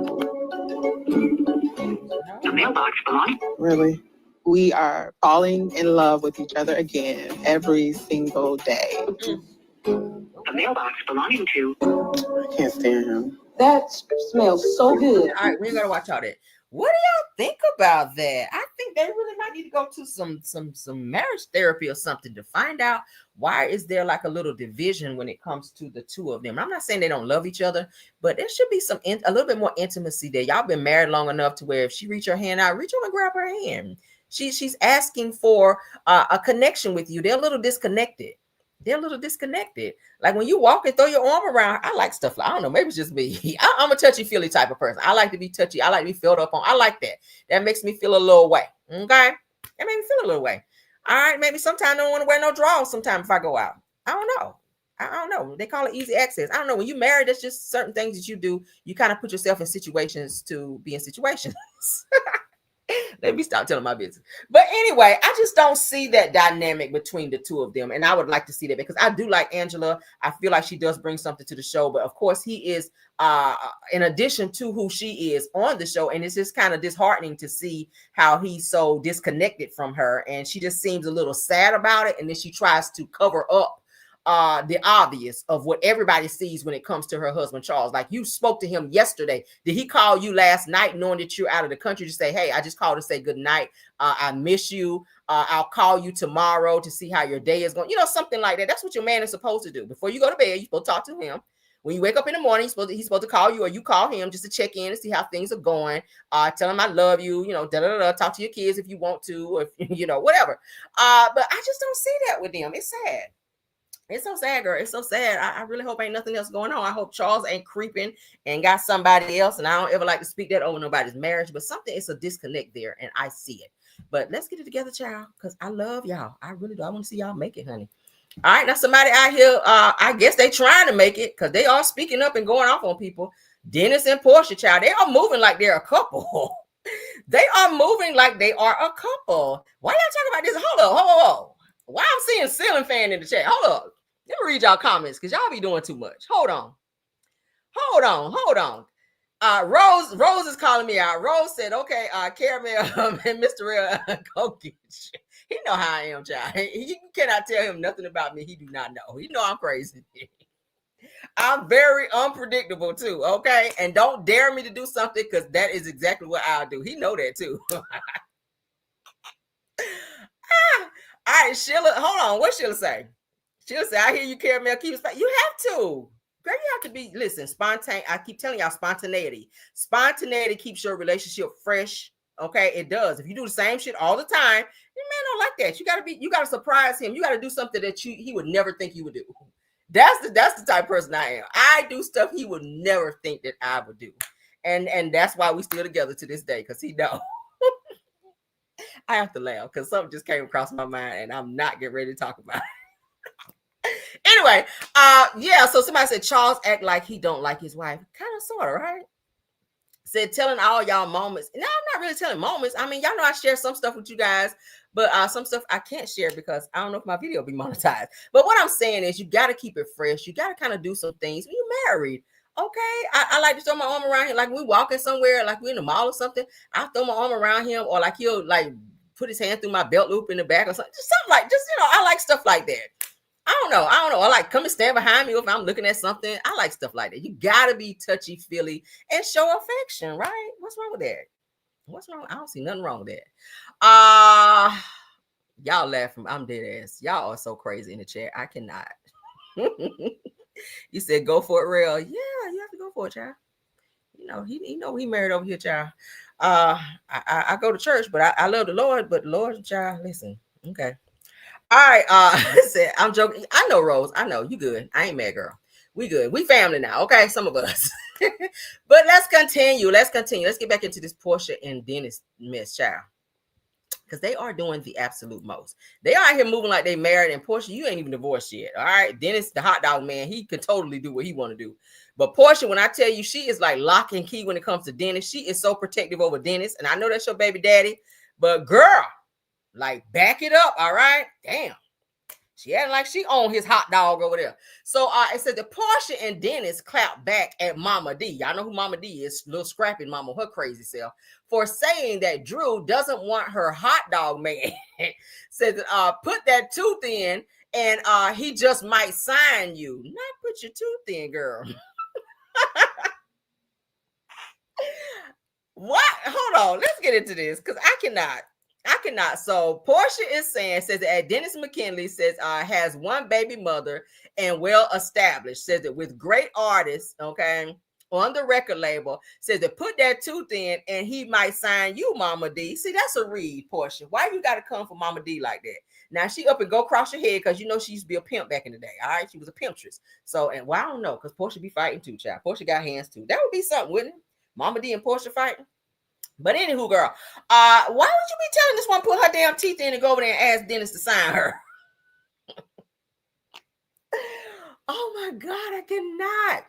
mailbox belonging. Really? We are falling in love with each other again every single day. The mailbox belonging to. I can't stand him. That smells so good. All right, we ain't gonna watch all that. What do y'all think about that? I think they really might need to go to some marriage therapy or something to find out why is there like a little division when it comes to the two of them. I'm not saying they don't love each other, but there should be a little bit more intimacy there. Y'all been married long enough to where if she reach her hand out, reach over and grab her hand. She's asking for a connection with you. They're a little disconnected. Like when you walk and throw your arm around, I like stuff like, I don't know, maybe it's just me. I'm a touchy-feely type of person. I like to be touchy. I like to be filled up on. I like that. That makes me feel a little way. Okay? That makes me feel a little way. All right, maybe sometimes I don't want to wear no drawers sometimes if I go out. I don't know. They call it easy access. I don't know. When you married, that's just certain things that you do. You kind of put yourself in situations to be in situations. Let me stop telling my business. But anyway, I just don't see that dynamic between the two of them. And I would like to see that because I do like Angela. I feel like she does bring something to the show. But of course, he is in addition to who she is on the show. And it's just kind of disheartening to see how he's so disconnected from her. And she just seems a little sad about it. And then she tries to cover up the obvious of what everybody sees when it comes to her husband, Charles. Like you spoke to him yesterday. Did he call you last night knowing that you're out of the country to say, hey, I just called to say good night. I miss you. I'll call you tomorrow to see how your day is going. You know, something like that. That's what your man is supposed to do. Before you go to bed, you're supposed to talk to him. When you wake up in the morning, he's supposed to call you or you call him just to check in and see how things are going. Tell him I love you, talk to your kids if you want to, or whatever. But I just don't see that with them. It's sad. It's so sad, girl. It's so sad. I really hope ain't nothing else going on. I hope Charles ain't creeping and got somebody else. And I don't ever like to speak that over nobody's marriage, but it's a disconnect there, and I see it. But let's get it together, child, because I love y'all. I really do. I want to see y'all make it, honey. All right, now somebody out here, I guess they trying to make it because they are speaking up and going off on people. Dennis and Porsha, child, they are moving like they're a couple. They are moving like they are a couple. Why y'all talking about this? Hold up. Why I'm seeing ceiling fan in the chat? Hold up. Let me read y'all comments because y'all be doing too much. Hold on. Rose is calling me out. Rose said, okay, Caramel and Mr. Real, go get you. He know how I am, child. You cannot tell him nothing about me. He do not know. He know I'm crazy. I'm very unpredictable too, okay? And don't dare me to do something because that is exactly what I'll do. He know that too. All right, Sheila, hold on. What Sheila say? Sheila say, I hear you, Caramel. Keep it. You have to. Girl, you have to be, listen, spontaneous. I keep telling y'all spontaneity. Spontaneity keeps your relationship fresh. Okay, it does. If you do the same shit all the time, your man don't like that. You gotta surprise him. You gotta do something that he would never think you would do. That's the type of person I am. I do stuff he would never think that I would do. And that's why we still together to this day, because he know. I have to laugh because something just came across my mind and I'm not getting ready to talk about it. Anyway, yeah, so somebody said Charles act like he don't like his wife. Kind of, sort of, right? Said telling all y'all moments. No, I'm not really telling moments. I mean, y'all know I share some stuff with you guys, but some stuff I can't share because I don't know if my video will be monetized. But what I'm saying is you got to keep it fresh. You got to kind of do some things when you're married. Okay, I like to throw my arm around him. Like we walking somewhere, like we in the mall or something, I throw my arm around him, or like he'll like put his hand through my belt loop in the back or something. Just something like, just, you know, I like stuff like that. I don't know. I like come and stand behind me if I'm looking at something. I like stuff like that. You gotta be touchy-feely and show affection, right? What's wrong with that? What's wrong? I don't see nothing wrong with that. Y'all laughing. I'm dead ass. Y'all are so crazy in the chat. I cannot. You said go for it, real. Yeah, you have to go for it, child. You know, he know he married over here, child. I go to church, but I love the Lord, but the Lord, child, listen. Okay. All right, said I'm joking. I know, Rose. I know you good. I ain't mad, girl. We good. We family now. Okay, some of us. But let's continue. Let's get back into this Porsha and Dennis mess, child. Because they are doing the absolute most. They are out here moving like they married, and Porsha, you ain't even divorced yet. All right, Dennis, the hot dog man, he can totally do what he want to do. But Porsha, when I tell you, she is like lock and key when it comes to Dennis. She is so protective over Dennis, and I know that's your baby daddy, but girl, like back it up. All right, damn. She acting like she owned his hot dog over there. So it said the Porsha and Dennis clapped back at Mama D. Y'all know who Mama D is, little scrappy mama, her crazy self, for saying that Drew doesn't want her hot dog man. Said put that tooth in and he just might sign you. Not put your tooth in, girl. What? Hold on. Let's get into this because I cannot. So Porsha says that Dennis McKinley says has one baby mother and well established. Says that with great artists, okay, on the record label. Says that put that tooth in and he might sign you, Mama D. See, that's a read, Porsha. Why you got to come for Mama D like that? Now she up and go across your head because you know she used to be a pimp back in the day. All right, she was a pimptress. So and well, I don't know because Porsha be fighting too, child. Porsha got hands too. That would be something, wouldn't it? Mama D and Porsha fighting. But anywho, girl, why would you be telling this one put her damn teeth in and go over there and ask Dennis to sign her? Oh my God, I cannot.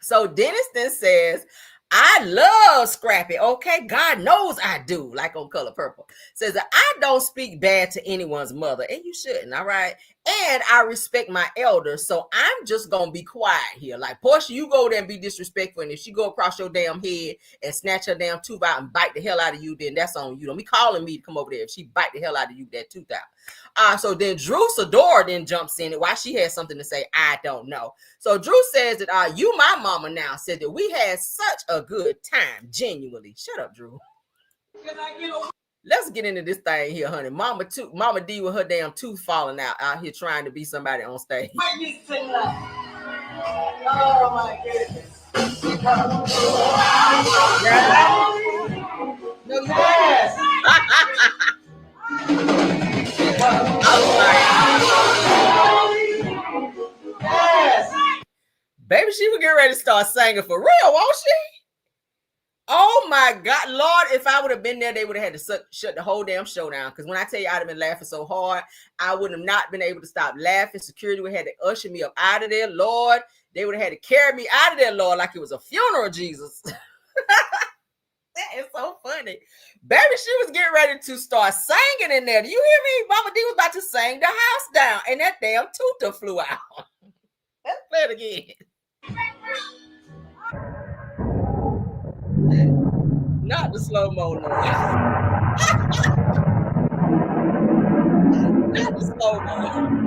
So Dennis then says, I love Scrappy. Okay, God knows I do. Like on Color Purple. Says that I don't speak bad to anyone's mother, and you shouldn't. All right. And I respect my elders, so I'm just gonna be quiet here. Like Porsha, you go there and be disrespectful, and if she go across your damn head and snatch her damn tooth out and bite the hell out of you, then that's on you. Don't be calling me to come over there if she bite the hell out of you with that tooth out. So then Drew Sador then jumps in it. Why she has something to say, I don't know. So Drew says that you my mama now said that we had such a good time, genuinely. Shut up, Drew. Let's get into this thing here, honey. Mama D with her damn tooth falling out here trying to be somebody on stage. Oh my goodness. No, you yes. Yes. Baby, she was getting ready to start singing for real, won't she? Oh my God, Lord, if I would have been there, they would have had to shut the whole damn show down. Because when I tell you I'd have been laughing so hard, I would have not been able to stop laughing. Security would have had to usher me up out of there. Lord, They would have had to carry me out of there, Lord, like it was a funeral, Jesus. That is so funny. Baby, she was getting ready to start singing in there. Do you hear me? Mama D was about to sing the house down, and that damn tutor flew out. Let's play it again. Not the slow-mo, no. Not the slow-mo.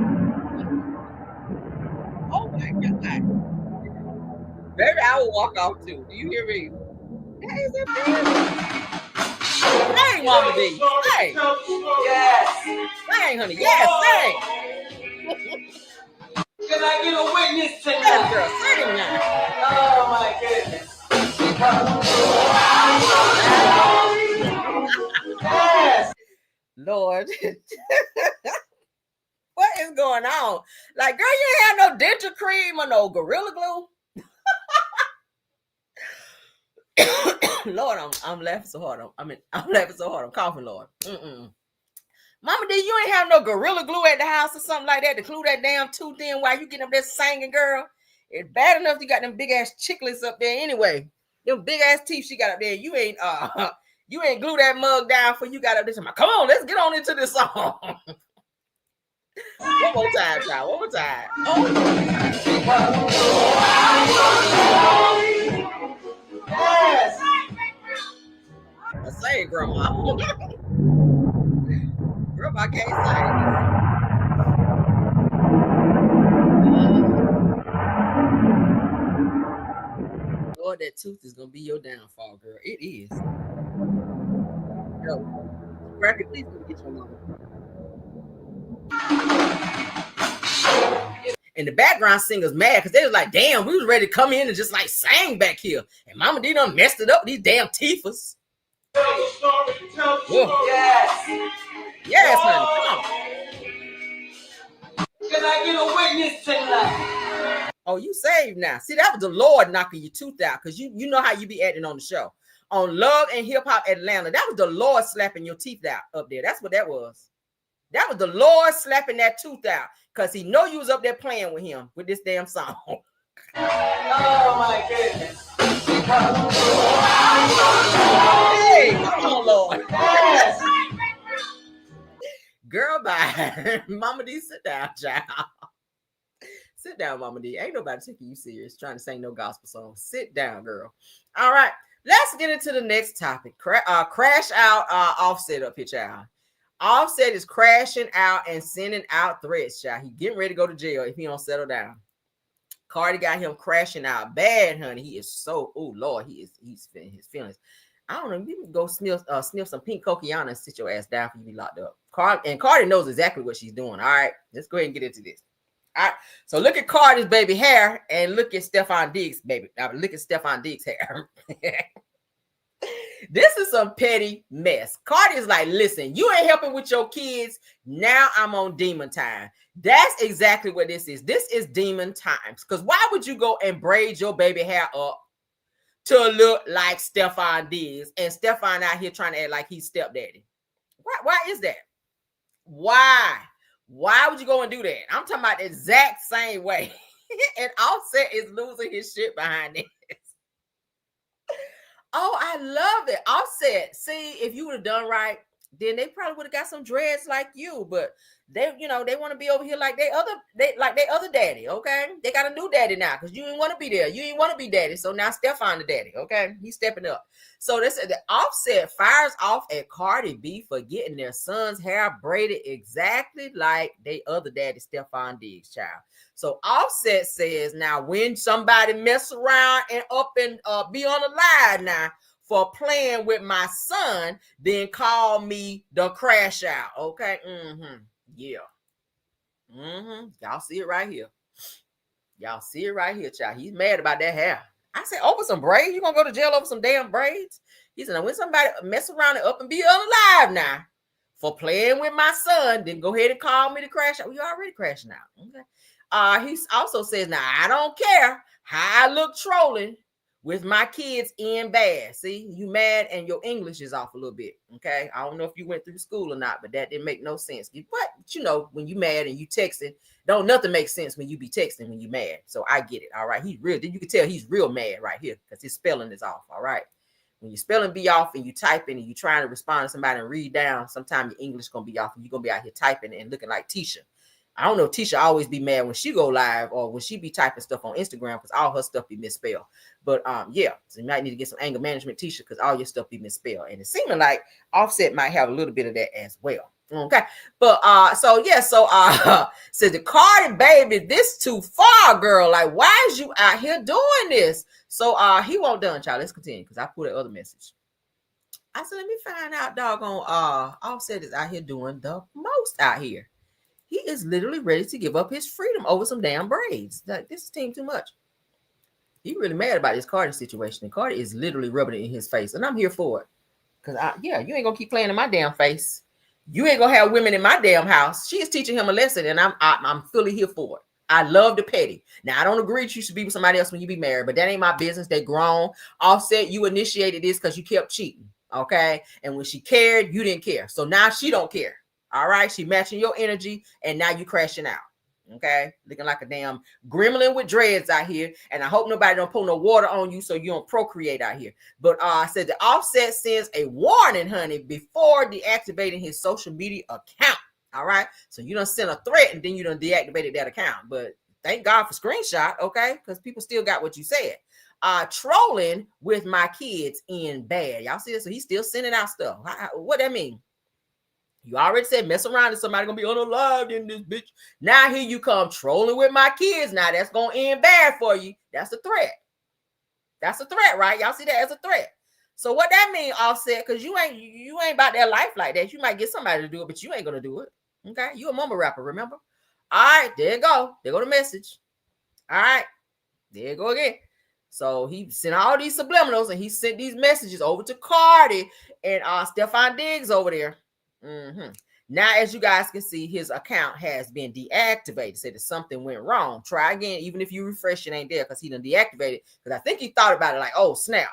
Oh my God. Baby, I will walk off too. Do you hear me? That is a Hey, Mama D. Hey. Yes. Sing, honey. Yes, sing. Can I get a witness tonight? Yes, girl, sing now. Oh my goodness. Yes. Lord. What is going on? Like, girl, you ain't have no dental cream or no Gorilla Glue. Lord, I'm laughing so hard. I'm laughing so hard. I'm coughing, Lord. Mama D, you ain't have no Gorilla Glue at the house or something like that to glue that damn tooth in while you getting up there singing, girl. It's bad enough you got them big ass chiclets up there anyway. Them big ass teeth she got up there. You ain't glue that mug down for you got up there. Come on, let's get on into this song. One more time, child. One more time. Yes. I say it, Grandma. Grandma can't sing. Lord, that tooth is gonna be your downfall, girl. It is. Yo, Cracker, please go get your mama. And the background singer's mad because they was like, damn, we was ready to come in and just like sing back here. And Mama D done messed it up with these damn teethers. Yes. Yes, honey. Come on. Can I get a witness tonight? Oh, you saved now. See, that was the Lord knocking your tooth out because you know how you be acting on the show. On Love and Hip Hop Atlanta, that was the Lord slapping your teeth out up there. That's what that was. That was the Lord slapping that tooth out because he know you was up there playing with him with this damn song. Oh my goodness. Hey, come on, Lord. Yes. Girl, bye. Mama D, sit down, child. Sit down, Mama D. Ain't nobody taking you serious trying to sing no gospel song. Sit down, girl. All right, let's get into the next topic. Crash out Offset up here, child. Offset is crashing out and sending out threats, child. He getting ready to go to jail if he don't settle down. Cardi got him crashing out bad, honey. He is so, oh Lord, he's feeling his feelings. I don't know. You can go sniff some pink coquiana and sit your ass down for you to be locked up. Cardi knows exactly what she's doing. All right, let's go ahead and get into this. All right, so look at Cardi's baby hair and look at Stefan Diggs' baby. Now look at Stefan Diggs' hair. This is some petty mess. Cardi is like, listen, you ain't helping with your kids. Now I'm on demon time. That's exactly what this is. This is demon times. Because why would you go and braid your baby hair up to look like Stefan Diggs and Stefan out here trying to act like he's stepdaddy? Why is that? Why would you go and do that? I'm talking about the exact same way. And Offset is losing his shit behind this. Oh, I love it. Offset. See, if you would have done right, then they probably would have got some dreads like you. But they, they want to be over here like they other daddy. Okay, they got a new daddy now because you didn't want to be there. You didn't want to be daddy, so now Stefan the daddy. Okay, he's stepping up. So they said the Offset fires off at Cardi B for getting their son's hair braided exactly like they other daddy, Stefan Diggs' child. So Offset says, now when somebody mess around and up and be on the live now for playing with my son, then call me the crash out. Okay. Yeah. Y'all see it right here. Y'all see it right here, child. He's mad about that hair. I said, over some braids? You gonna go to jail over some damn braids? He said, now when somebody mess around and up and be alive now for playing with my son, then go ahead and call me the crash out. Well, you already crashing out. Okay. He also says, now I don't care how I look trolling with my kids in bad. See, you mad and your English is off a little bit. Okay. I don't know if you went through school or not, but that didn't make no sense. But you know, when you mad and you texting, don't nothing make sense when you be texting when you mad. So I get it. All right. He's real. You can tell he's real mad right here because his spelling is off. All right. When your spelling be off and you typing and you trying to respond to somebody and read down, sometimes your English gonna be off and you're gonna be out here typing and looking like Tisha. I don't know. Tisha always be mad when she go live or when she be typing stuff on Instagram because all her stuff be misspelled. But yeah, so you might need to get some anger management, Tisha, because all your stuff be misspelled. And it's seeming like Offset might have a little bit of that as well. Okay, but so said the Cardi baby, this too far, girl. Like, why is you out here doing this? So he won't done, child. Let's continue because I put that other message. I said, let me find out, doggone Offset is out here doing the most out here. He is literally ready to give up his freedom over some damn braids. Like, this is team too much. He really mad about this Cardi situation. And Cardi is literally rubbing it in his face. And I'm here for it. Because, you ain't going to keep playing in my damn face. You ain't going to have women in my damn house. She is teaching him a lesson. And I'm fully here for it. I love the petty. Now, I don't agree that you should be with somebody else when you be married. But that ain't my business. They grown. Offset, you initiated this because you kept cheating. Okay? And when she cared, you didn't care. So now she don't care. All right, she matching your energy, and now you crashing out. Okay, looking like a damn gremlin with dreads out here. And I hope nobody don't pour no water on you so you don't procreate out here. But I said the Offset sends a warning, honey, before deactivating his social media account. All right, so you done sent a threat and then you done deactivated that account. But thank God for screenshot, okay, because people still got what you said. Trolling with my kids in bad. Y'all see this? So he's still sending out stuff. What that mean? You already said mess around and somebody gonna be unalive in this bitch. Now here you come trolling with my kids. Now that's gonna end bad for you. That's a threat. That's a threat, right? Y'all see that as a threat. So what that mean, Offset? Because you ain't about that life like that. You might get somebody to do it, but you ain't gonna do it. Okay, you a mumble rapper, remember? All right, there you go. There go the message. All right, there you go again. So he sent all these subliminals and he sent these messages over to Cardi and Stefan Diggs over there. Mm-hmm. Now, as you guys can see, his account has been deactivated. Said that something went wrong. Try again, even if you refresh, it ain't there because he done deactivated. Because I think he thought about it like, oh snap.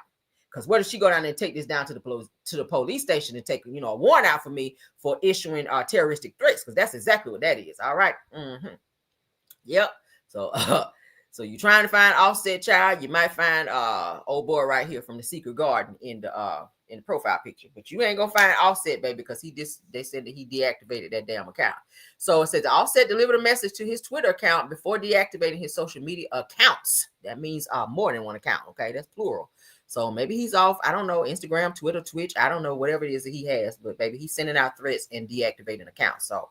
Because what if she go down there and take this down to the police station and take a warrant out for me for issuing terroristic threats? Because that's exactly what that is. All right. Mm-hmm. Yep. So so you're trying to find Offset, child. You might find old boy right here from the Secret Garden in the profile picture, but you ain't gonna find Offset, baby, because they said that he deactivated that damn account. So it says Offset delivered a message to his Twitter account before deactivating his social media accounts. That means more than one account. Okay, that's plural. So maybe he's off, I don't know, Instagram, Twitter, Twitch, I don't know, whatever it is that he has, but baby, he's sending out threats and deactivating accounts. So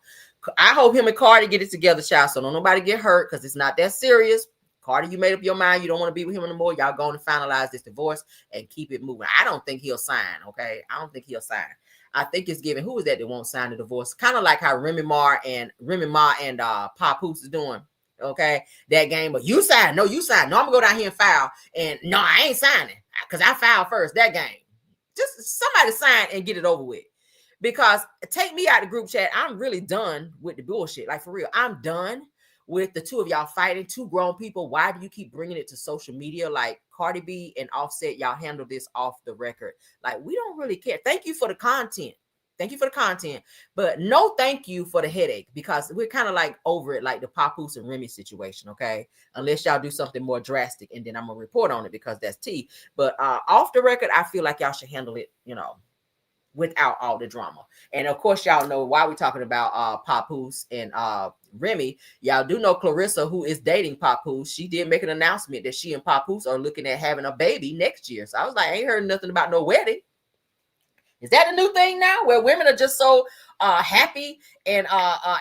I hope him and Cardi get it together, child, so don't nobody get hurt because it's not that serious. Cardi, you made up your mind. You don't want to be with him anymore. Y'all going to finalize this divorce and keep it moving. I don't think he'll sign, okay? I don't think he'll sign. I think it's given. Who is that won't sign the divorce? Kind of like how Remy Ma and Papoose is doing, okay? That game, but you sign. No, you sign. No, I'm going to go down here and file. And no, I ain't signing because I filed first. That game. Just somebody sign and get it over with. Because take me out of the group chat. I'm really done with the bullshit. Like, for real, I'm done with the two of y'all fighting, two grown people. Why do you keep bringing it to social media? Like Cardi B and Offset, y'all handle this off the record. Like, we don't really care. Thank you for the content. Thank you for the content. But no thank you for the headache, because we're kind of like over it, like the Papoose and Remy situation, okay? Unless y'all do something more drastic, and then I'm going to report on it because that's tea. But off the record, I feel like y'all should handle it, without all the drama. And of course, y'all know why we're talking about Papoose and Remy. Y'all do know Clarissa, who is dating Papoose. She did make an announcement that she and Papoose are looking at having a baby next year. So I was like, I ain't heard nothing about no wedding. Is that a new thing now where women are just so happy and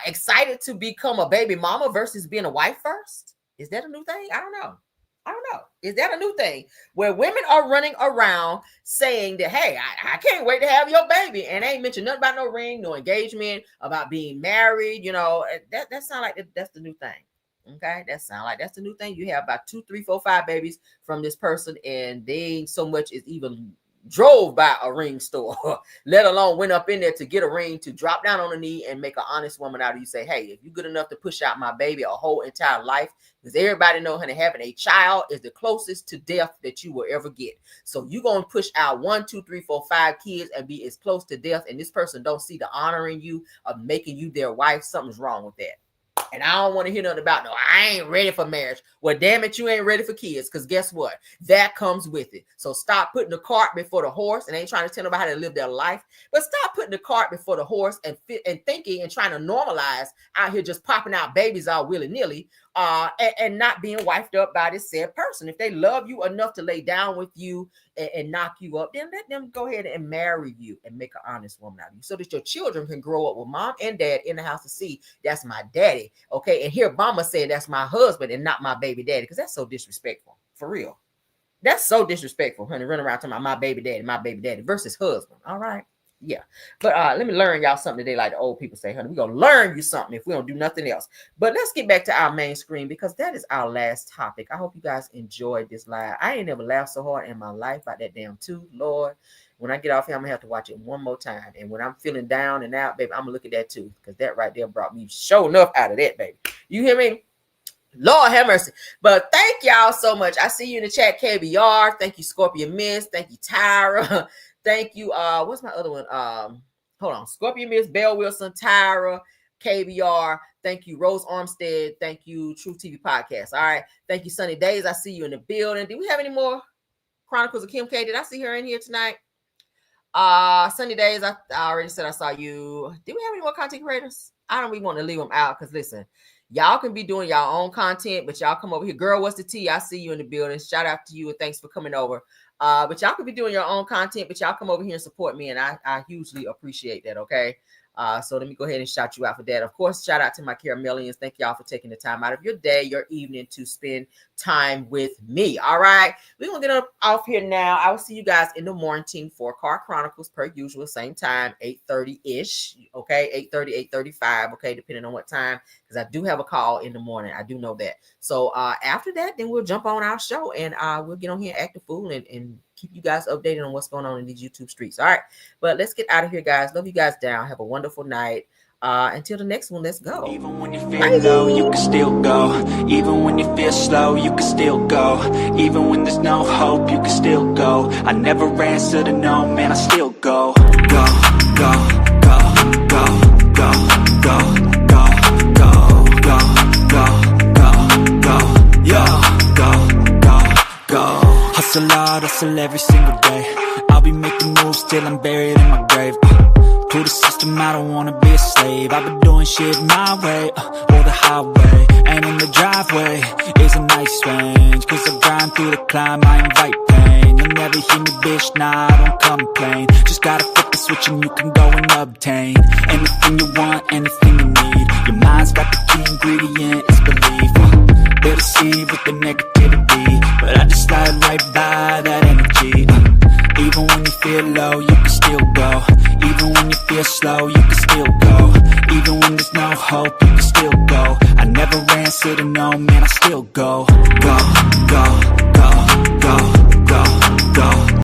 excited to become a baby mama versus being a wife first? Is that a new thing? I don't know. Is that a new thing where women are running around saying that, hey, I can't wait to have your baby, and ain't mentioned nothing about no ring, no engagement, about being married? That sound like that's the new thing. Okay, that sound like that's the new thing. You have about 2, 3, 4, 5 babies from this person, and they ain't so much as even drove by a ring store, let alone went up in there to get a ring, to drop down on a knee and make an honest woman out of you. Say, hey, if you're good enough to push out my baby a whole entire life, because everybody know, honey, having a child is the closest to death that you will ever get. So you're going to push out 1, 2, 3, 4, 5 kids and be as close to death, and this person don't see the honor in you of making you their wife. Something's wrong with that. And I don't want to hear nothing about, no, I ain't ready for marriage. Well, damn it, you ain't ready for kids, because guess what? That comes with it. So stop putting the cart before the horse, and ain't trying to tell nobody how to live their life, but stop putting the cart before the horse and thinking and trying to normalize out here just popping out babies all willy-nilly, and not being wifed up by this said person. If they love you enough to lay down with you and knock you up, then let them go ahead and marry you and make an honest woman out of you, so that your children can grow up with mom and dad in the house to see that's my daddy. Okay, and hear mama saying that's my husband and not my baby daddy, because that's so disrespectful. For real, that's so disrespectful, honey. Running around talking about my baby daddy versus husband. All right, yeah. But let me learn y'all something today, like the old people say, honey. We're gonna learn you something if we don't do nothing else. But let's get back to our main screen, because that is our last topic. I hope you guys enjoyed this live. I ain't never laughed so hard in my life about that damn Tues, Lord. When I get off here, I'm gonna have to watch it one more time. And when I'm feeling down and out, baby, I'm gonna look at that too, because that right there brought me sure enough out of that, baby. You hear me? Lord have mercy. But thank y'all so much. I see you in the chat, KBR. Thank you, Scorpion Miss. Thank you, Tyra. Thank you. What's my other one? Hold on. Scorpion Miss, Belle Wilson, Tyra, KBR. Thank you, Rose Armstead. Thank you, True TV Podcast. All right. Thank you, Sunny Days. I see you in the building. Do we have any more Chronicles of Kim K? Did I see her in here tonight? Sunny Days, I already said I saw you. Did we have any more content creators? I don't really want to leave them out, because listen, y'all can be doing y'all own content, but y'all come over here. Girl, what's the tea? I see you in the building. Shout out to you and thanks for coming over. But y'all could be doing your own content, but y'all come over here and support me, and I hugely appreciate that. Okay. So let me go ahead and shout you out for that. Of course, shout out to my Caramelians. Thank y'all for taking the time out of your day, your evening, to spend time with me. All right, we're gonna get off here now. I will see you guys in the morning for Car Chronicles, per usual, same time, 8:30-ish. Okay, 8:30, 8:35. Okay, depending on what time, because I do have a call in the morning. I do know that. So after that, then we'll jump on our show, and we'll get on here, act a fool, and keep you guys updated on what's going on in these YouTube streets. All right, but let's get out of here, guys. Love you guys down. Have a wonderful night. Until the next one, let's go. Even when you feel low, you can still go. Even when you feel slow, you can still go. Even when there's no hope, you can still go. I never answer to no, man, I still go. Go, go, go, go, go, go, go, go, go, go, go, go, yo, go. Hustle hard, hustle every single day. I'll be making moves till I'm buried in my grave. To the system, I don't wanna be a slave. I've been doing shit my way, or the highway. And in the driveway is a nice range, cause I grind through the climb, I invite pain. You'll never hear me, bitch, nah, I don't complain. Just gotta flip the switch and you can go and obtain anything you want, anything you need. Your mind's got the key ingredient, it's belief. They'll deceive with the negativity, but I just slide right by that energy. Even when you feel low, you can still go. Even when you feel slow, you can still go. Even when there's no hope, you can still go. I never answer to no, man, I still go. Go, go, go, go, go, go.